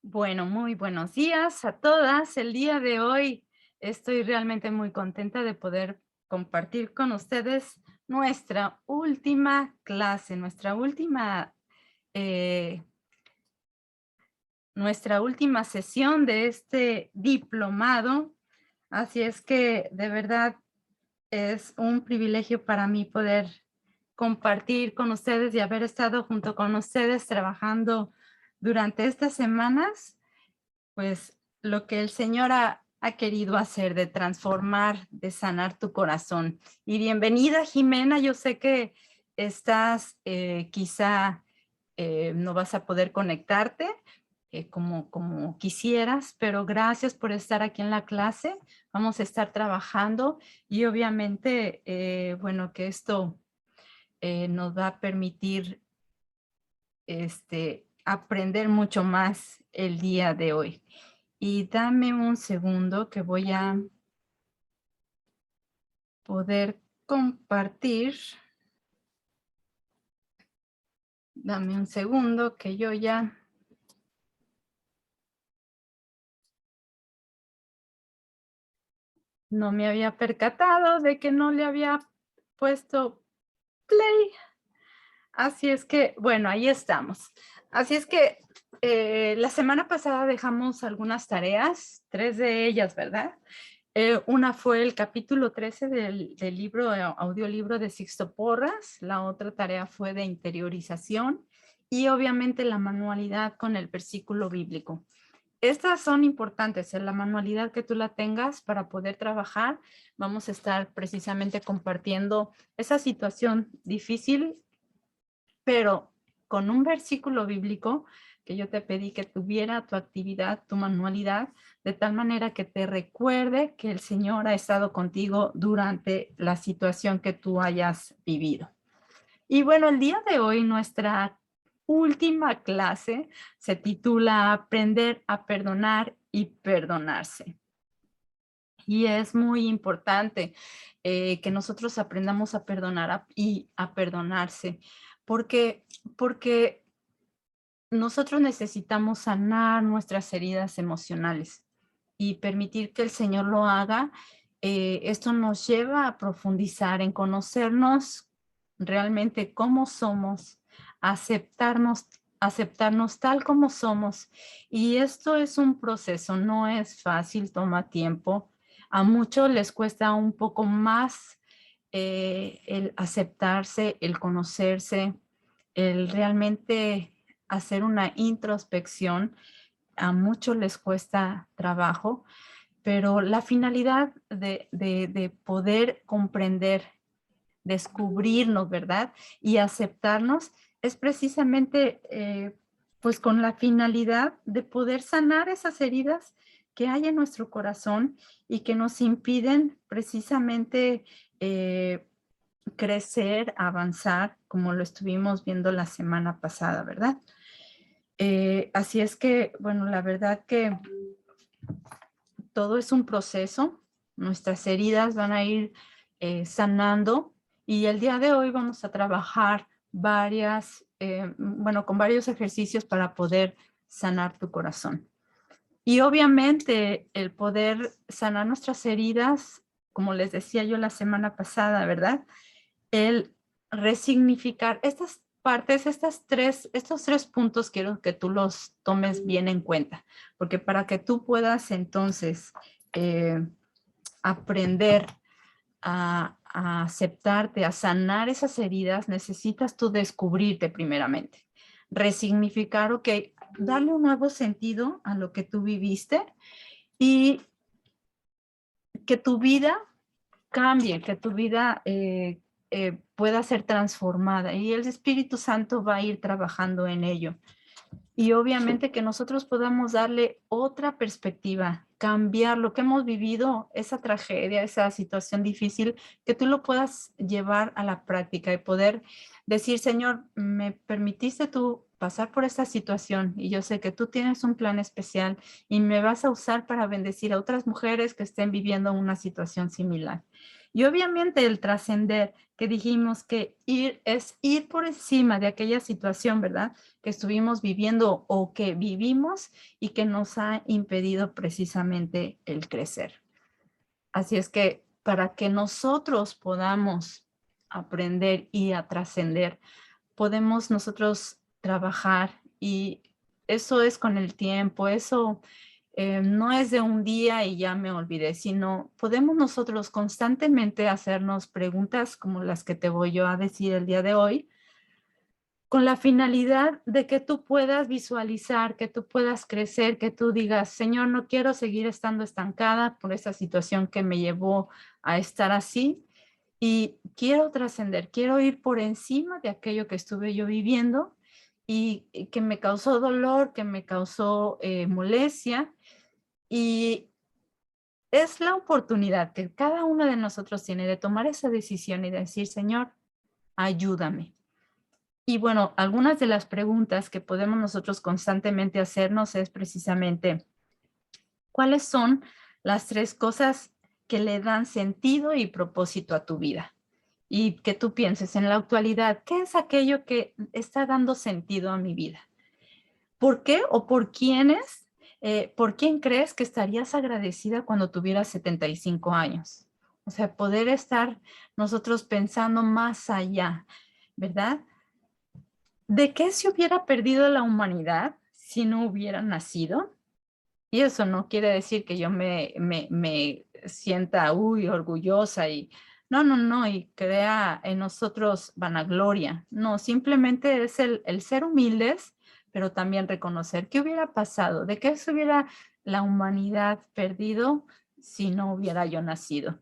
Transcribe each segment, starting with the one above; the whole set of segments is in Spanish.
Bueno, muy buenos días a todas. El día de hoy estoy realmente muy contenta de poder compartir con ustedes nuestra última clase, eh, nuestra última sesión de este diplomado. Así es que de verdad es un privilegio para mí poder compartir con ustedes y haber estado junto con ustedes trabajando durante estas semanas. Pues lo que el Señor ha querido hacer, de transformar, de sanar tu corazón. Y bienvenida, Jimena. Yo sé que estás, quizá no vas a poder conectarte como quisieras, pero gracias por estar aquí en la clase. Vamos a estar trabajando y obviamente, bueno, que esto nos va a permitir aprender mucho más el día de hoy. Y dame un segundo que voy a poder compartir. Dame un segundo que yo ya no me había percatado de que no le había puesto play. Así es que, bueno, ahí estamos. Así es que la semana pasada dejamos algunas tareas, 3 de ellas, ¿verdad? Una fue el capítulo 13 del libro, audiolibro de Sixto Porras. La otra tarea fue de interiorización y obviamente la manualidad con el versículo bíblico. Estas son importantes, en la manualidad que tú la tengas para poder trabajar. Vamos a estar precisamente compartiendo esa situación difícil, pero con un versículo bíblico que yo te pedí que tuviera tu actividad, tu manualidad, de tal manera que te recuerde que el Señor ha estado contigo durante la situación que tú hayas vivido. Y bueno, el día de hoy nuestra última clase se titula Aprender a perdonar y perdonarse. Y es muy importante que nosotros aprendamos a perdonar y a perdonarse, porque, porque nosotros necesitamos sanar nuestras heridas emocionales y permitir que el Señor lo haga. Esto nos lleva a profundizar en conocernos realmente cómo somos, aceptarnos tal como somos. Y esto es un proceso, no es fácil, toma tiempo. A muchos les cuesta un poco más el aceptarse, el conocerse, el realmente hacer una introspección. A muchos les cuesta trabajo, pero la finalidad de poder comprender, descubrirnos, ¿verdad? Y aceptarnos es precisamente pues con la finalidad de poder sanar esas heridas que hay en nuestro corazón y que nos impiden precisamente crecer, avanzar, como lo estuvimos viendo la semana pasada, ¿verdad? Así es que, bueno, la verdad que todo es un proceso. Nuestras heridas van a ir sanando y el día de hoy vamos a trabajar con varios ejercicios para poder sanar tu corazón. Y obviamente el poder sanar nuestras heridas, como les decía yo la semana pasada, ¿verdad? El resignificar estas partes, estos tres puntos quiero que tú los tomes bien en cuenta, porque para que tú puedas entonces eh, aprender a aceptarte, a sanar esas heridas, necesitas tú descubrirte primeramente, resignificar, ok, darle un nuevo sentido a lo que tú viviste y que tu vida cambie, que tu vida pueda ser transformada y el Espíritu Santo va a ir trabajando en ello. Y obviamente que nosotros podamos darle otra perspectiva, cambiar lo que hemos vivido, esa tragedia, esa situación difícil, que tú lo puedas llevar a la práctica y poder decir, Señor, me permitiste tú pasar por esta situación y yo sé que tú tienes un plan especial y me vas a usar para bendecir a otras mujeres que estén viviendo una situación similar. Y obviamente el trascender, que dijimos que es ir por encima de aquella situación, ¿verdad? Que estuvimos viviendo o que vivimos y que nos ha impedido precisamente el crecer. Así es que para que nosotros podamos aprender y a trascender, podemos nosotros trabajar y eso es con el tiempo, eso no es de un día y ya me olvidé, sino podemos nosotros constantemente hacernos preguntas como las que te voy yo a decir el día de hoy, con la finalidad de que tú puedas visualizar, que tú puedas crecer, que tú digas, Señor, no quiero seguir estando estancada por esa situación que me llevó a estar así y quiero trascender, quiero ir por encima de aquello que estuve yo viviendo y que me causó dolor, que me causó molestia y es la oportunidad que cada uno de nosotros tiene de tomar esa decisión y decir, Señor, ayúdame. Y bueno, algunas de las preguntas que podemos nosotros constantemente hacernos es precisamente, ¿cuáles son las 3 cosas que le dan sentido y propósito a tu vida? Y que tú pienses en la actualidad, ¿qué es aquello que está dando sentido a mi vida? ¿Por qué o por quiénes? ¿Por quién crees que estarías agradecida cuando tuvieras 75 años? O sea, poder estar nosotros pensando más allá, ¿verdad? ¿De qué se hubiera perdido la humanidad si no hubiera nacido? Y eso no quiere decir que yo me sienta, orgullosa y no, y crea en nosotros vanagloria. No, simplemente es el ser humildes, pero también reconocer qué hubiera pasado, de qué se hubiera la humanidad perdido si no hubiera yo nacido.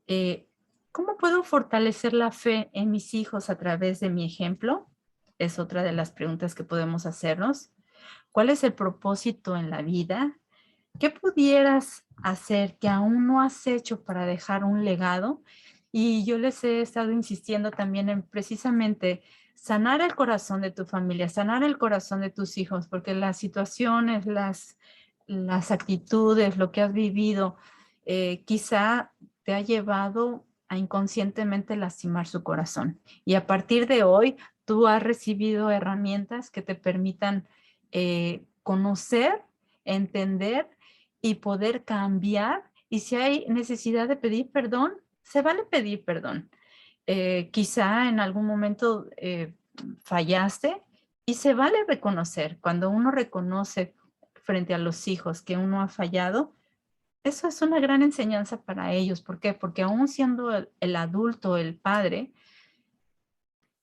Eh, ¿Cómo puedo fortalecer la fe en mis hijos a través de mi ejemplo? Es otra de las preguntas que podemos hacernos. ¿Cuál es el propósito en la vida? ¿Qué pudieras hacer que aún no has hecho para dejar un legado? Y yo les he estado insistiendo también en precisamente sanar el corazón de tu familia, sanar el corazón de tus hijos, porque las situaciones, las actitudes, lo que has vivido, quizá te ha llevado a inconscientemente lastimar su corazón. Y a partir de hoy, tú has recibido herramientas que te permitan conocer, entender y poder cambiar. Y si hay necesidad de pedir perdón, se vale pedir perdón. Quizá en algún momento fallaste y se vale reconocer. Cuando uno reconoce frente a los hijos que uno ha fallado, eso es una gran enseñanza para ellos. ¿Por qué? Porque aún siendo el adulto, el padre,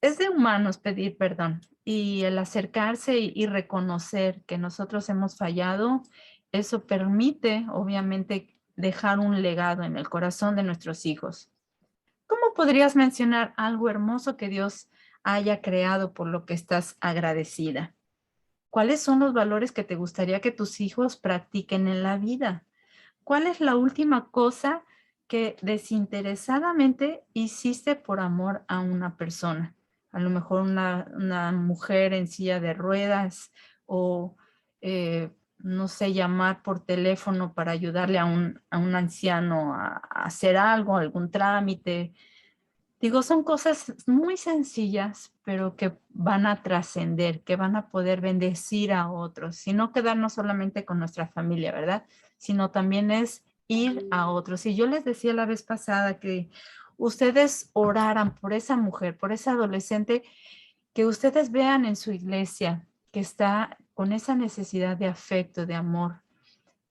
es de humanos pedir perdón y el acercarse y reconocer que nosotros hemos fallado, eso permite obviamente dejar un legado en el corazón de nuestros hijos. ¿Cómo podrías mencionar algo hermoso que Dios haya creado por lo que estás agradecida? ¿Cuáles son los valores que te gustaría que tus hijos practiquen en la vida? ¿Cuál es la última cosa que desinteresadamente hiciste por amor a una persona? A lo mejor una mujer en silla de ruedas o, no sé, llamar por teléfono para ayudarle a un anciano a hacer algo, algún trámite. Digo, son cosas muy sencillas, pero que van a trascender, que van a poder bendecir a otros, y no quedarnos solamente con nuestra familia, ¿verdad? Sino también es ir a otros. Y yo les decía la vez pasada que ustedes oraran por esa mujer, por esa adolescente, que ustedes vean en su iglesia que está con esa necesidad de afecto, de amor,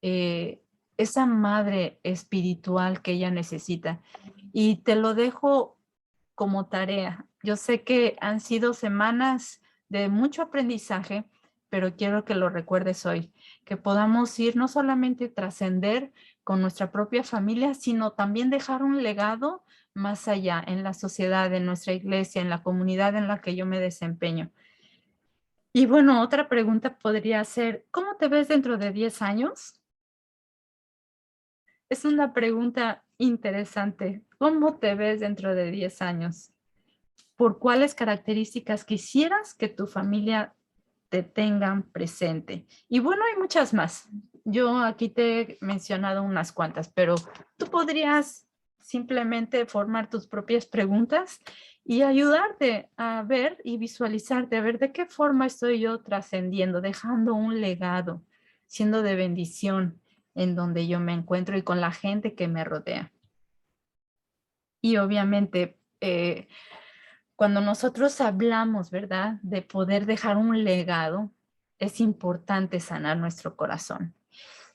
esa madre espiritual que ella necesita. Y te lo dejo como tarea. Yo sé que han sido semanas de mucho aprendizaje, pero quiero que lo recuerdes hoy, que podamos ir no solamente trascender con nuestra propia familia, sino también dejar un legado más allá en la sociedad, en nuestra iglesia, en la comunidad en la que yo me desempeño. Y bueno, otra pregunta podría ser, ¿cómo te ves dentro de 10 años? Es una pregunta interesante. ¿Cómo te ves dentro de 10 años? ¿Por cuáles características quisieras que tu familia te tengan presente? Y bueno, hay muchas más. Yo aquí te he mencionado unas cuantas, pero tú podrías simplemente formar tus propias preguntas y ayudarte a ver y visualizarte, a ver de qué forma estoy yo trascendiendo, dejando un legado, siendo de bendición en donde yo me encuentro y con la gente que me rodea. Y obviamente, cuando nosotros hablamos, ¿verdad?, de poder dejar un legado, es importante sanar nuestro corazón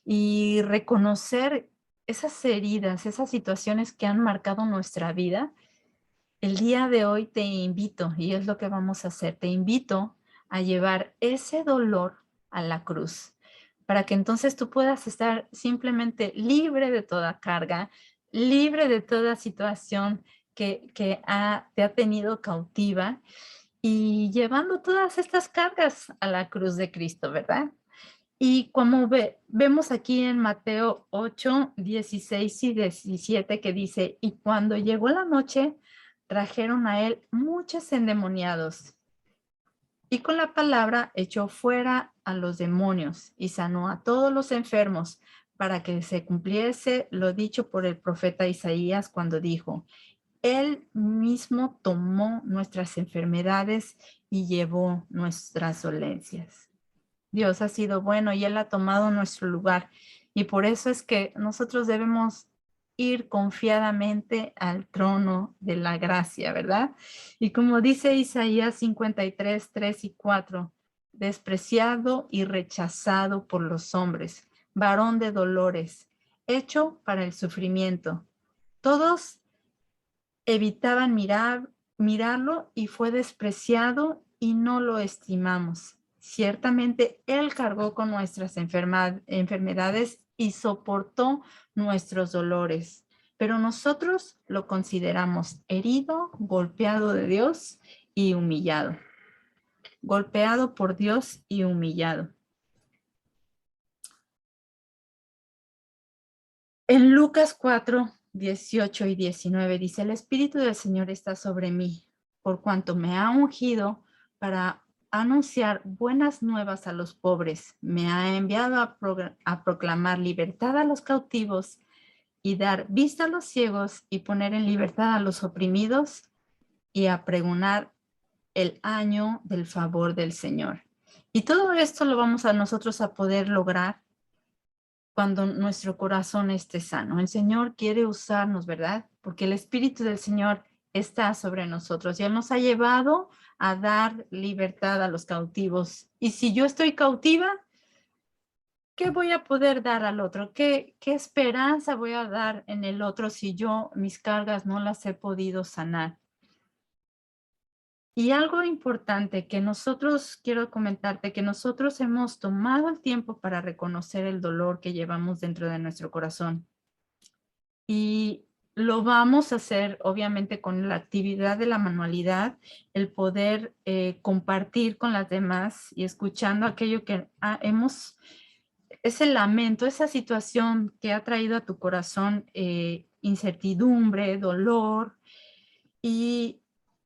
y reconocer esas heridas, esas situaciones que han marcado nuestra vida. El día de hoy te invito, y es lo que vamos a hacer, te invito a llevar ese dolor a la cruz, para que entonces tú puedas estar simplemente libre de toda carga, libre de toda situación que te ha tenido cautiva y llevando todas estas cargas a la cruz de Cristo, ¿verdad? Y como vemos aquí en Mateo 8, 16 y 17 que dice, y cuando llegó la noche, trajeron a él muchos endemoniados. Y con la palabra echó fuera a los demonios y sanó a todos los enfermos para que se cumpliese lo dicho por el profeta Isaías cuando dijo, él mismo tomó nuestras enfermedades y llevó nuestras dolencias. Dios ha sido bueno y Él ha tomado nuestro lugar. Y por eso es que nosotros debemos ir confiadamente al trono de la gracia, ¿verdad? Y como dice Isaías 53, 3 y 4, despreciado y rechazado por los hombres, varón de dolores, hecho para el sufrimiento. Todos evitaban mirarlo y fue despreciado y no lo estimamos. Ciertamente Él cargó con nuestras enfermedades y soportó nuestros dolores, pero nosotros lo consideramos herido, golpeado de Dios y humillado. Golpeado por Dios y humillado. En Lucas 4, 18 y 19 dice, el Espíritu del Señor está sobre mí, por cuanto me ha ungido para anunciar buenas nuevas a los pobres. Me ha enviado a proclamar libertad a los cautivos y dar vista a los ciegos y poner en libertad a los oprimidos y a pregonar el año del favor del Señor. Y todo esto lo vamos a nosotros a poder lograr cuando nuestro corazón esté sano. El Señor quiere usarnos, ¿verdad? Porque el Espíritu del Señor está sobre nosotros y Él nos ha llevado a dar libertad a los cautivos. Y si yo estoy cautiva, ¿qué voy a poder dar al otro? ¿Qué esperanza voy a dar en el otro si yo mis cargas no las he podido sanar? Y algo importante que nosotros, quiero comentarte, que nosotros hemos tomado el tiempo para reconocer el dolor que llevamos dentro de nuestro corazón. Y lo vamos a hacer, obviamente, con la actividad de la manualidad, el poder compartir con las demás y escuchando aquello que hemos, ese lamento, esa situación que ha traído a tu corazón incertidumbre, dolor, y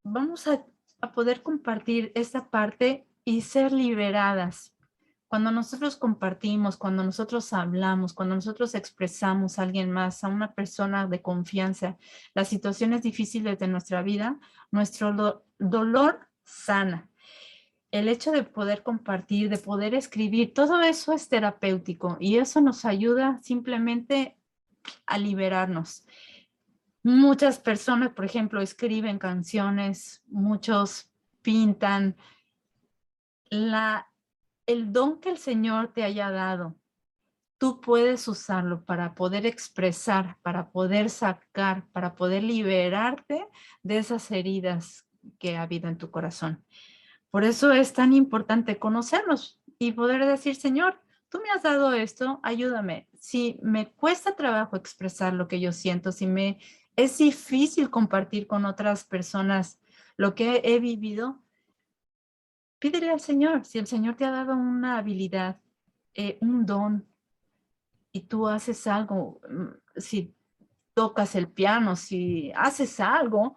vamos a poder compartir esta parte y ser liberadas. Cuando nosotros compartimos, cuando nosotros hablamos, cuando nosotros expresamos a alguien más, a una persona de confianza, las situaciones difíciles de nuestra vida, nuestro dolor sana. El hecho de poder compartir, de poder escribir, todo eso es terapéutico y eso nos ayuda simplemente a liberarnos. Muchas personas, por ejemplo, escriben canciones, muchos pintan. El don que el Señor te haya dado, tú puedes usarlo para poder expresar, para poder sacar, para poder liberarte de esas heridas que ha habido en tu corazón. Por eso es tan importante conocernos y poder decir, Señor, tú me has dado esto, ayúdame. Si me cuesta trabajo expresar lo que yo siento, si me es difícil compartir con otras personas lo que he vivido, pídele al Señor. Si el Señor te ha dado una habilidad, un don, y tú haces algo, si tocas el piano, si haces algo,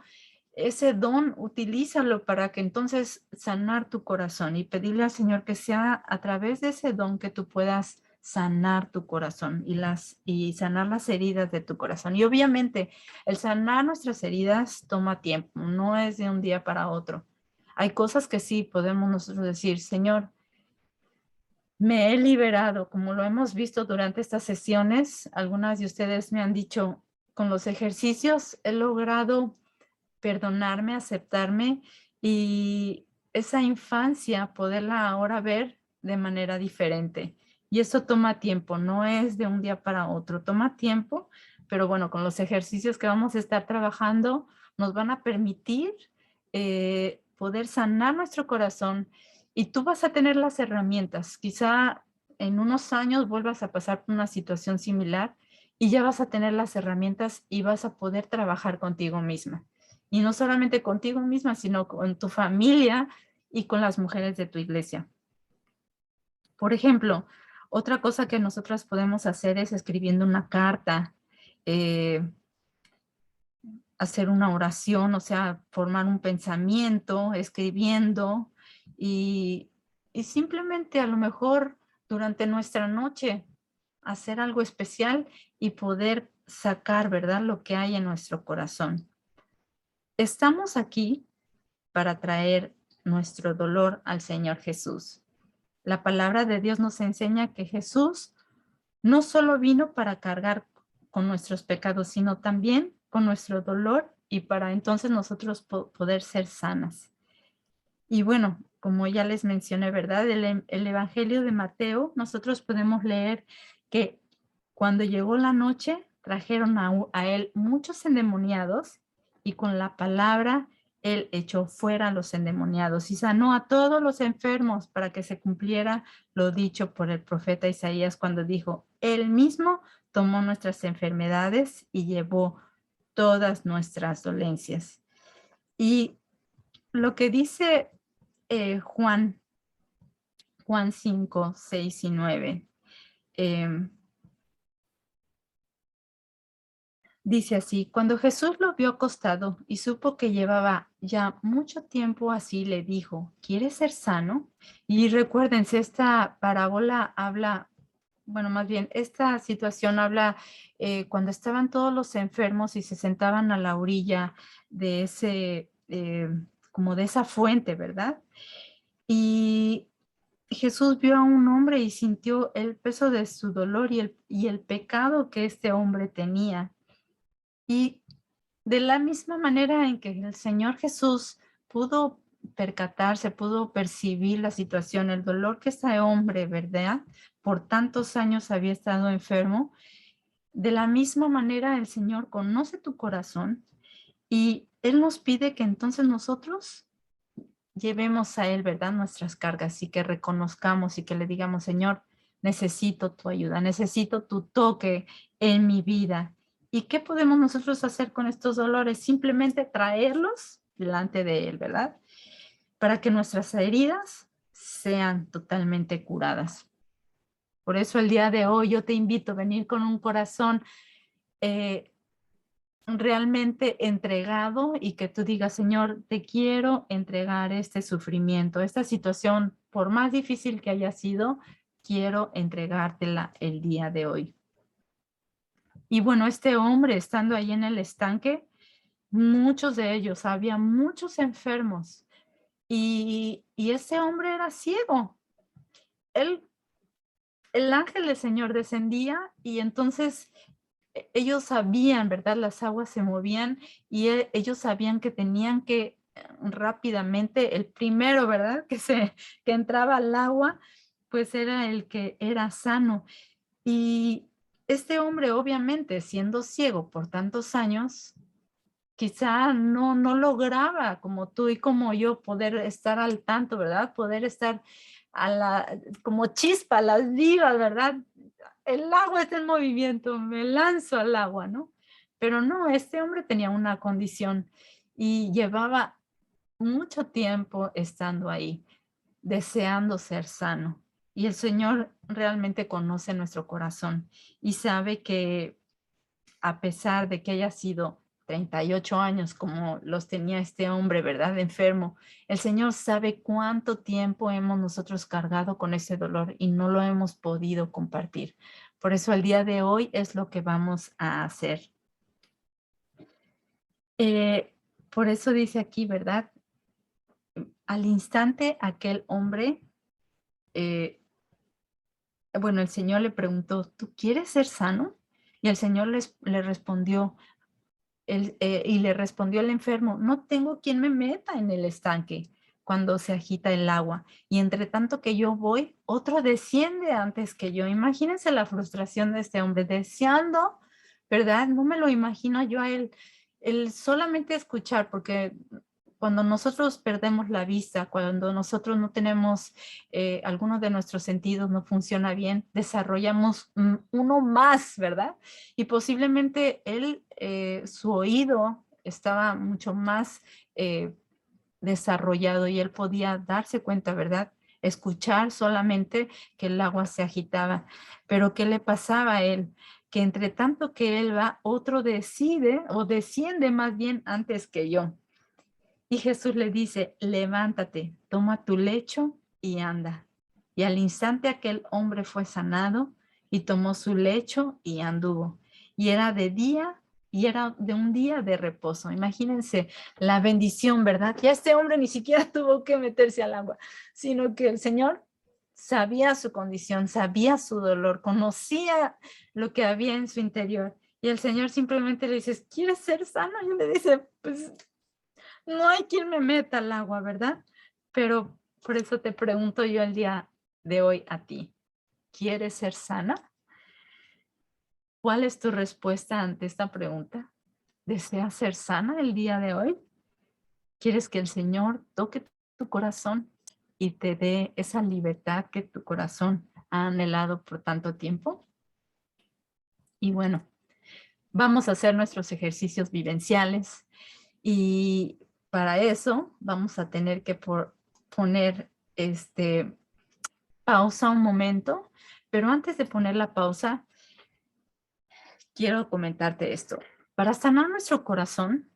ese don, utilízalo para que entonces sanar tu corazón y pedirle al Señor que sea a través de ese don que tú puedas sanar tu corazón y sanar las heridas de tu corazón. Y obviamente el sanar nuestras heridas toma tiempo, no es de un día para otro. Hay cosas que sí podemos nosotros decir, Señor, me he liberado, como lo hemos visto durante estas sesiones. Algunas de ustedes me han dicho, con los ejercicios he logrado perdonarme, aceptarme y esa infancia poderla ahora ver de manera diferente. Y eso toma tiempo, no es de un día para otro, toma tiempo, pero bueno, con los ejercicios que vamos a estar trabajando nos van a permitir poder sanar nuestro corazón y tú vas a tener las herramientas. Quizá en unos años vuelvas a pasar por una situación similar y ya vas a tener las herramientas y vas a poder trabajar contigo misma. Y no solamente contigo misma, sino con tu familia y con las mujeres de tu iglesia. Por ejemplo, otra cosa que nosotras podemos hacer es escribiendo una carta, hacer una oración, o sea, formar un pensamiento, escribiendo y simplemente a lo mejor durante nuestra noche hacer algo especial y poder sacar, ¿verdad?, lo que hay en nuestro corazón. Estamos aquí para traer nuestro dolor al Señor Jesús. La palabra de Dios nos enseña que Jesús no solo vino para cargar con nuestros pecados, sino también con nuestro dolor y para entonces nosotros poder ser sanas. Y bueno, como ya les mencioné, ¿verdad? El Evangelio de Mateo, nosotros podemos leer que cuando llegó la noche, trajeron a él muchos endemoniados y con la palabra él echó fuera a los endemoniados y sanó a todos los enfermos para que se cumpliera lo dicho por el profeta Isaías cuando dijo, él mismo tomó nuestras enfermedades y llevó todas nuestras dolencias. Y lo que dice Juan 5, 6 y 9, dice así, cuando Jesús lo vio acostado y supo que llevaba ya mucho tiempo así, le dijo, ¿quieres ser sano? Y recuérdense, esta parábola habla, bueno, más bien, esta situación habla cuando estaban todos los enfermos y se sentaban a la orilla de ese, como de esa fuente, ¿verdad? Y Jesús vio a un hombre y sintió el peso de su dolor y el pecado que este hombre tenía. Y de la misma manera en que el Señor Jesús pudo percatarse, pudo percibir la situación, el dolor que este hombre, ¿verdad? Por tantos años había estado enfermo, de la misma manera el Señor conoce tu corazón y Él nos pide que entonces nosotros llevemos a Él, ¿verdad? Nuestras cargas y que reconozcamos y que le digamos, Señor, necesito tu ayuda, necesito tu toque en mi vida. ¿Y qué podemos nosotros hacer con estos dolores? Simplemente traerlos delante de Él, ¿verdad? Para que nuestras heridas sean totalmente curadas. Por eso el día de hoy yo te invito a venir con un corazón realmente entregado y que tú digas, Señor, te quiero entregar este sufrimiento, esta situación, por más difícil que haya sido, quiero entregártela el día de hoy. Y bueno, este hombre estando ahí en el estanque, muchos de ellos, había muchos enfermos y ese hombre era ciego. El ángel del Señor descendía y entonces ellos sabían, ¿verdad? Las aguas se movían y ellos sabían que tenían que rápidamente, el primero, ¿verdad? Que entraba al agua, pues era el que era sano. Y este hombre, obviamente, siendo ciego por tantos años, quizá no lograba, como tú y como yo, poder estar al tanto, ¿verdad? Poder estar como chispa, a las vivas, ¿verdad? El agua está en movimiento, me lanzo al agua, ¿no? Pero no, este hombre tenía una condición y llevaba mucho tiempo estando ahí, deseando ser sano. Y el Señor realmente conoce nuestro corazón y sabe que a pesar de que haya sido 38 años como los tenía este hombre, ¿verdad? Enfermo. El Señor sabe cuánto tiempo hemos nosotros cargado con ese dolor y no lo hemos podido compartir. Por eso el día de hoy es lo que vamos a hacer. Por eso dice aquí, ¿verdad? Al instante aquel hombre, bueno, el Señor le preguntó, ¿tú quieres ser sano? Y el Señor le respondió, y le respondió el enfermo, no tengo quien me meta en el estanque cuando se agita el agua. Y entre tanto que yo voy, otro desciende antes que yo. Imagínense la frustración de este hombre, deseando, ¿verdad? No me lo imagino yo a él, el solamente escuchar, porque cuando nosotros perdemos la vista, cuando nosotros no tenemos, alguno de nuestros sentidos no funciona bien, desarrollamos uno más, ¿verdad? Y posiblemente él, su oído estaba mucho más desarrollado y él podía darse cuenta, ¿verdad? Escuchar solamente que el agua se agitaba. Pero ¿qué le pasaba a él? Que entre tanto que él va, otro decide o desciende más bien antes que yo. Y Jesús le dice, levántate, toma tu lecho y anda. Y al instante aquel hombre fue sanado y tomó su lecho y anduvo. Y era de día y era de un día de reposo. Imagínense la bendición, ¿verdad? Ya este hombre ni siquiera tuvo que meterse al agua, sino que el Señor sabía su condición, sabía su dolor, conocía lo que había en su interior. Y el Señor simplemente le dice, ¿quieres ser sano? Y le dice, pues no hay quien me meta al agua, ¿verdad? Pero por eso te pregunto yo el día de hoy a ti, ¿quieres ser sana? ¿Cuál es tu respuesta ante esta pregunta? ¿Deseas ser sana el día de hoy? ¿Quieres que el Señor toque tu corazón y te dé esa libertad que tu corazón ha anhelado por tanto tiempo? Y bueno, vamos a hacer nuestros ejercicios vivenciales y para eso vamos a tener que poner pausa un momento, pero antes de poner la pausa, quiero comentarte esto. Para sanar nuestro corazón,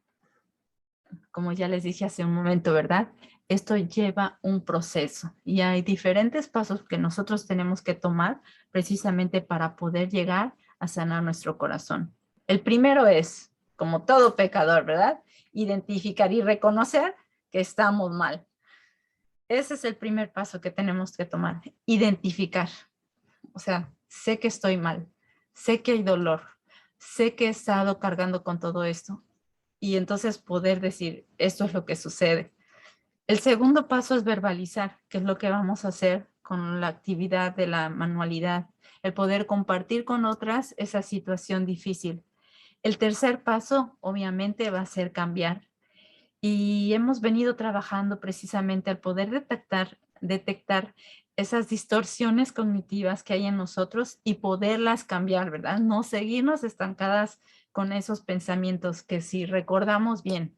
como ya les dije hace un momento, ¿verdad? Esto lleva un proceso y hay diferentes pasos que nosotros tenemos que tomar precisamente para poder llegar a sanar nuestro corazón. El primero es, como todo pecador, ¿verdad? Identificar y reconocer que estamos mal. Ese es el primer paso que tenemos que tomar, identificar. O sea, sé que estoy mal, sé que hay dolor, sé que he estado cargando con todo esto y entonces poder decir, esto es lo que sucede. El segundo paso es verbalizar, que es lo que vamos a hacer con la actividad de la manualidad, el poder compartir con otras esa situación difícil. El tercer paso, obviamente, va a ser cambiar. Y hemos venido trabajando precisamente al poder detectar esas distorsiones cognitivas que hay en nosotros y poderlas cambiar, ¿verdad? No seguirnos estancadas con esos pensamientos que si recordamos bien,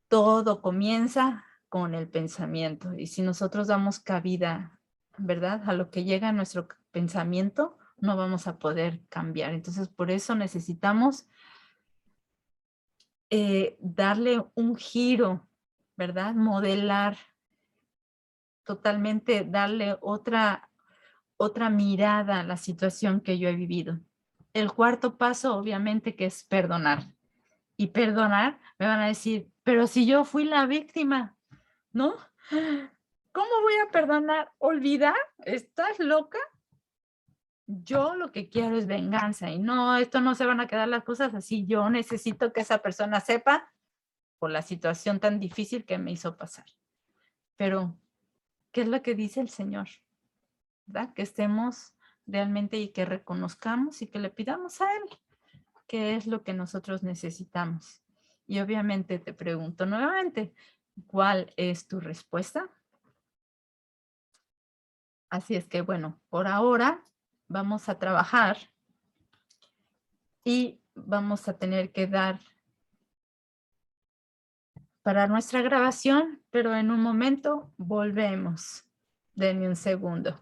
todo comienza con el pensamiento y si nosotros damos cabida, ¿verdad? A lo que llega a nuestro pensamiento, no vamos a poder cambiar. Entonces, por eso necesitamos darle un giro, ¿verdad? Modelar totalmente, darle otra mirada a la situación que yo he vivido. El cuarto paso, obviamente, que es perdonar. Y perdonar, me van a decir, pero si yo fui la víctima, ¿no? ¿Cómo voy a perdonar? ¿Olvidar? ¿Estás loca? Yo lo que quiero es venganza y no, esto no se van a quedar las cosas así. Yo necesito que esa persona sepa por la situación tan difícil que me hizo pasar. Pero, ¿qué es lo que dice el Señor? ¿Verdad? Que estemos realmente y que reconozcamos y que le pidamos a Él qué es lo que nosotros necesitamos. Y obviamente te pregunto nuevamente, ¿cuál es tu respuesta? Así es que, bueno, por ahora vamos a trabajar y vamos a tener que parar nuestra grabación, pero en un momento volvemos. Denme un segundo.